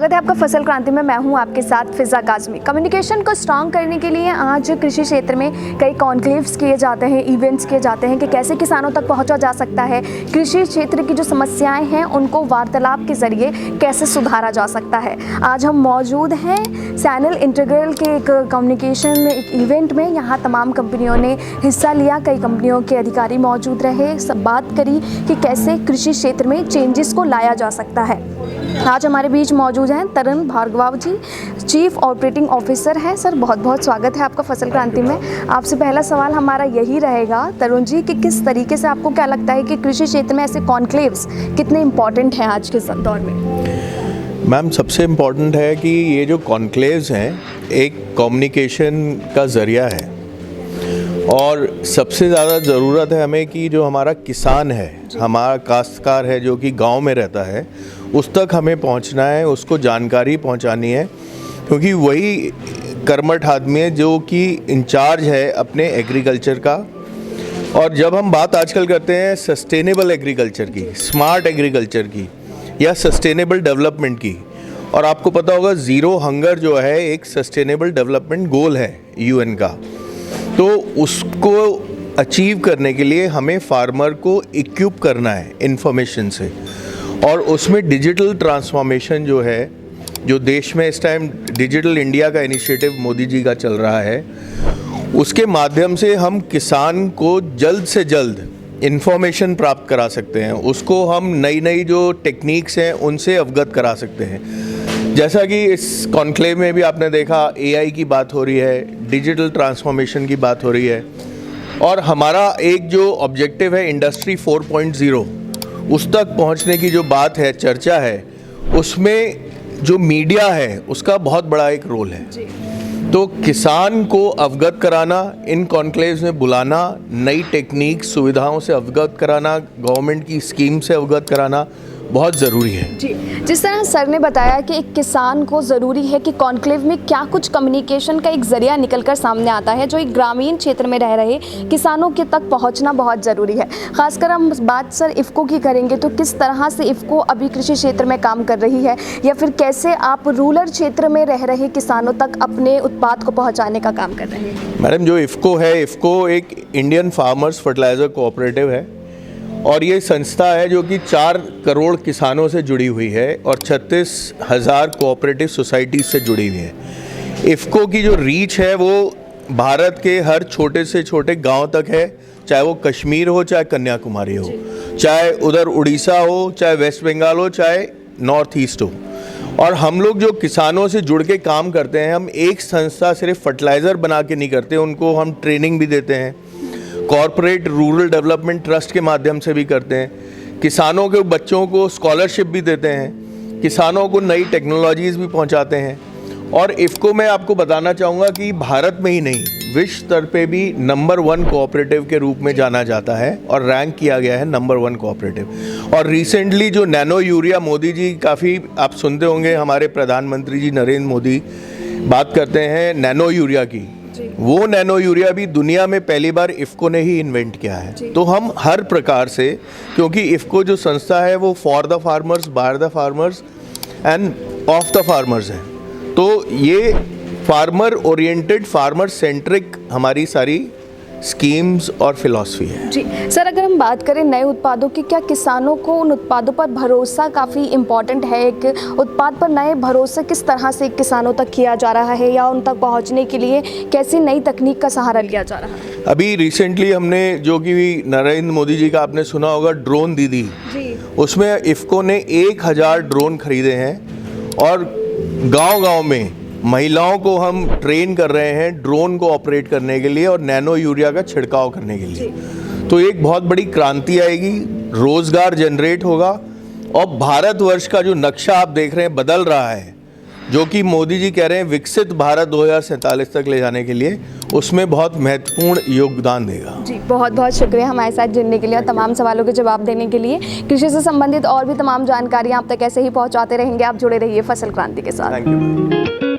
स्वागत है आपका फसल क्रांति में। मैं हूं आपके साथ फिजा काजमी। कम्युनिकेशन को स्ट्रांग करने के लिए आज कृषि क्षेत्र में कई कॉन्क्लेव्स किए जाते हैं, इवेंट्स किए जाते हैं कि कैसे किसानों तक पहुंचा जा सकता है, कृषि क्षेत्र की जो समस्याएं हैं उनको वार्तालाप के जरिए कैसे सुधारा जा सकता है। आज हम मौजूद हैं सैनल इंटीग्रल के एक कम्युनिकेशन इवेंट में। यहाँ तमाम कंपनियों ने हिस्सा लिया, कई कंपनियों के अधिकारी मौजूद रहे, सब बात करी कि कैसे कृषि क्षेत्र में चेंजेस को लाया जा सकता है। आज हमारे बीच मौजूद हैं तरुण भार्गव जी, चीफ ऑपरेटिंग ऑफिसर हैं। सर बहुत बहुत स्वागत है आपका फसल क्रांति में। आपसे पहला सवाल हमारा यही रहेगा तरुण जी कि किस तरीके से आपको क्या लगता है कि कृषि क्षेत्र में ऐसे कॉन्क्लेव्स कितने इम्पॉर्टेंट हैं आज के दौर में? मैम, सबसे इम्पॉर्टेंट है कि ये जो कॉन्क्लेव्स हैं एक कम्युनिकेशन का ज़रिया है और सबसे ज़्यादा ज़रूरत है हमें कि जो हमारा किसान है, हमारा काश्तकार है जो कि गांव में रहता है, उस तक हमें पहुंचना है, उसको जानकारी पहुंचानी है, क्योंकि वही कर्मठ आदमी है जो कि इंचार्ज है अपने एग्रीकल्चर का। और जब हम बात आजकल करते हैं सस्टेनेबल एग्रीकल्चर की, स्मार्ट एग्रीकल्चर की या सस्टेनेबल डेवलपमेंट की, और आपको पता होगा ज़ीरो हंगर जो है एक सस्टेनेबल डेवलपमेंट गोल है यूएन का, तो उसको अचीव करने के लिए हमें फार्मर को इक्विप करना है इंफॉर्मेशन से। और उसमें डिजिटल ट्रांसफॉर्मेशन जो है, जो देश में इस टाइम डिजिटल इंडिया का इनिशिएटिव मोदी जी का चल रहा है, उसके माध्यम से हम किसान को जल्द से जल्द इंफॉर्मेशन प्राप्त करा सकते हैं, उसको हम नई नई जो टेक्निक्स हैं उनसे अवगत करा सकते हैं। जैसा कि इस कॉन्क्लेव में भी आपने देखा, एआई की बात हो रही है, डिजिटल ट्रांसफॉर्मेशन की बात हो रही है, और हमारा एक जो ऑब्जेक्टिव है इंडस्ट्री 4.0 उस तक पहुंचने की जो बात है, चर्चा है, उसमें जो मीडिया है उसका बहुत बड़ा एक रोल है। तो किसान को अवगत कराना, इन कॉन्क्लेव्स में बुलाना, नई टेक्निक सुविधाओं से अवगत कराना, गवर्नमेंट की स्कीम से अवगत कराना बहुत ज़रूरी है। जी, जिस तरह सर ने बताया कि एक किसान को ज़रूरी है कि कॉन्क्लेव में क्या कुछ कम्युनिकेशन का एक ज़रिया निकलकर सामने आता है जो एक ग्रामीण क्षेत्र में रह रहे किसानों के तक पहुंचना बहुत ज़रूरी है। खासकर हम बात सर इफ़को की करेंगे तो किस तरह से इफ़को अभी कृषि क्षेत्र में काम कर रही है, या फिर कैसे आप रूरल क्षेत्र में रह रहे किसानों तक अपने उत्पाद को पहुँचाने का काम कर रहे हैं? मैडम, जो इफ़को है, इफ़को एक इंडियन फार्मर्स फर्टिलाइज़र कोऑपरेटिव है और ये संस्था है जो कि 4 करोड़ किसानों से जुड़ी हुई है और 36,000 कोऑपरेटिव सोसाइटीज़ से जुड़ी हुई है। इफ़को की जो रीच है वो भारत के हर छोटे से छोटे गांव तक है, चाहे वो कश्मीर हो, चाहे कन्याकुमारी हो, चाहे उधर उड़ीसा हो, चाहे वेस्ट बंगाल हो, चाहे नॉर्थ ईस्ट हो। और हम लोग जो किसानों से जुड़ के काम करते हैं, हम एक संस्था सिर्फ फर्टिलाइज़र बना के नहीं करते, उनको हम ट्रेनिंग भी देते हैं, कॉर्पोरेट रूरल डेवलपमेंट ट्रस्ट के माध्यम से भी करते हैं, किसानों के बच्चों को स्कॉलरशिप भी देते हैं, किसानों को नई टेक्नोलॉजीज़ भी पहुंचाते हैं। और इफ़को मैं आपको बताना चाहूँगा कि भारत में ही नहीं, विश्व स्तर पे भी नंबर 1 कोऑपरेटिव के रूप में जाना जाता है और रैंक किया गया है नंबर 1 कोऑपरेटिव। और रिसेंटली जो नैनो यूरिया, मोदी जी काफ़ी आप सुनते होंगे, हमारे प्रधानमंत्री जी नरेंद्र मोदी बात करते हैं नैनो यूरिया की, वो नैनो यूरिया भी दुनिया में पहली बार इफ़को ने ही इन्वेंट किया है। तो हम हर प्रकार से, क्योंकि इफ़को जो संस्था है वो for the farmers, by the farmers end of the farmers है, तो ये फार्मर ओरिएंटेड, फार्मर सेंट्रिक हमारी सारी स्कीम्स और फिलॉसफी है। जी सर, अगर हम बात करें नए उत्पादों की, क्या किसानों को उन उत्पादों पर भरोसा काफ़ी इम्पॉर्टेंट है? एक उत्पाद पर नए भरोसे किस तरह से किसानों तक किया जा रहा है, या उन तक पहुंचने के लिए कैसी नई तकनीक का सहारा लिया जा रहा है? अभी रिसेंटली हमने, जो कि नरेंद्र मोदी जी का आपने सुना होगा, ड्रोन दीदी, उसमें इफ़को ने 1000 ड्रोन खरीदे हैं और गांव-गांव में महिलाओं को हम ट्रेन कर रहे हैं ड्रोन को ऑपरेट करने के लिए और नैनो यूरिया का छिड़काव करने के लिए। तो एक बहुत बड़ी क्रांति आएगी, रोज़गार जनरेट होगा और भारतवर्ष का जो नक्शा आप देख रहे हैं बदल रहा है, जो कि मोदी जी कह रहे हैं विकसित भारत 2047 तक ले जाने के लिए, उसमें बहुत महत्वपूर्ण योगदान देगा। जी बहुत बहुत शुक्रिया हमारे साथ जुड़ने के लिए और तमाम सवालों के जवाब देने के लिए। कृषि से संबंधित और भी तमाम जानकारियाँ आप तक ऐसे ही पहुँचाते रहेंगे। आप जुड़े रहिए फसल क्रांति के साथ। Thank you.